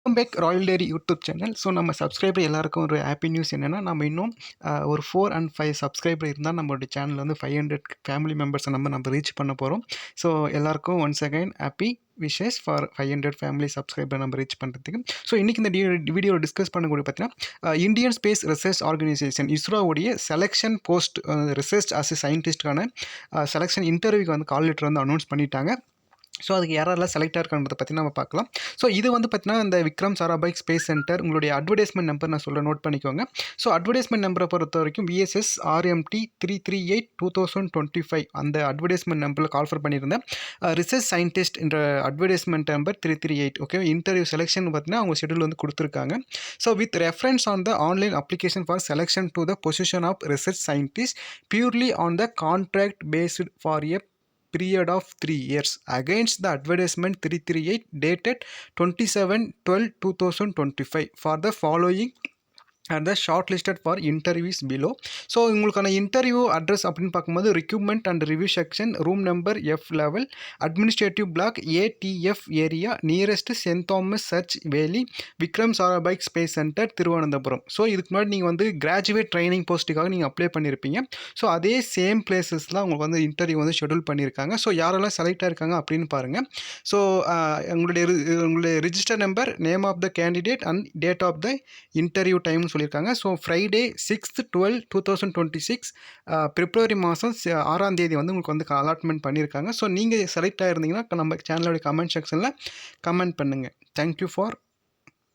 Welcome back Royal டேரி YouTube channel. So நம்ம subscriber எல்லாருக்கும் ஒரு ஹாப்பி நியூஸ் என்னென்னா, நம்ம இன்னும் ஒரு 4 and 5 சப்ஸ்கிரைபர் இருந்தால் நம்மளுடைய சேனல் வந்து 500 ஃபேமிலி மெம்பர்ஸை நம்ம ரீச் பண்ண போகிறோம். ஸோ எல்லாருக்கும் once again happy wishes for 500 family subscriber நம்ம ரீச் பண்ணுறதுக்கு. ஸோ இன்றைக்கி இந்த வீடியோ டிஸ்கஸ் பண்ணக்கூடிய பார்த்தீங்கன்னா, இந்தியன் ஸ்பேஸ் ரிசர்ச் ஆர்கனைசேஷன் இஸ்ரோவுடைய செலெக்ஷன் போஸ்ட் ரிசர்ச் அஸ் சயின்டிஸ்ட்கான செலெக்ஷன் இன்டர்வியூக்கு வந்து கால் லெட்டர் வந்து அனௌன்ஸ் பண்ணிட்டாங்க. ஸோ அதுக்கு யாரெல்லாம் செலக்ட் ஆகிருக்கான்றதை பற்றி நம்ம பார்க்கலாம். ஸோ இது வந்து பார்த்தீங்கன்னா, இந்த விக்ரம் சாராபாய் ஸ்பேஸ் சென்டர் உங்களுடைய அட்வர்டைஸ்மெண்ட் நம்பர் நான் சொல்ல நோட் பண்ணிக்கோங்க. ஸோ அட்வர்டைஸ்மெண்ட் நம்பரை பொறுத்த வரைக்கும் VSS RMT 338 2025 அந்த அட்வர்டைஸ்மெண்ட் நம்பரில் கால்ஃபர் பண்ணியிருந்தேன். ரிசர்ச் சயின்டிஸ்ட் என்ற advertisement number 338. Okay, interview selection பார்த்தீங்கன்னா அவங்க ஷெடியூல் வந்து கொடுத்துருக்காங்க. So with reference on the online application for selection to the position of research scientist purely on the contract based for a period of 3 years against the advertisement 338 dated 27/12/2025 for the following and the shortlisted for interviews below. So உங்களுக்கான interview address அப்படின்னு பார்க்கும்போது recruitment and review section, room number F level, administrative block ATF area, nearest saint Thomas church Veli, Vikram Sarabhai space centre, Thiruvananthapuram. So இதுக்கு முன்னாடி நீங்கள் வந்து graduate training போஸ்ட்டுக்காக நீங்கள் apply பண்ணியிருப்பீங்க. So அதே சேம் பிளேசஸ்லாம் உங்களுக்கு வந்து இன்டர்வியூ வந்து ஷெடியூல் பண்ணியிருக்காங்க. ஸோ யாரெல்லாம் செலக்ட் ஆயிருக்காங்க அப்படின்னு பாருங்கள். ஸோ உங்களுடைய register number, name of the candidate and date of the interview time சொல்லியிருக்காங்க. ஸோ ஃப்ரைடே 6/12/2026 பிப்ரவரி மாதம் 6ஆம் தேதி வந்து உங்களுக்கு வந்து அலாட்மெண்ட் பண்ணியிருக்காங்க. ஸோ நீங்கள் செலக்ட் ஆகிருந்தீங்கன்னா நம்ம சேனலோட கமெண்ட் செக்ஷனில் கமெண்ட் பண்ணுங்கள். Thank you for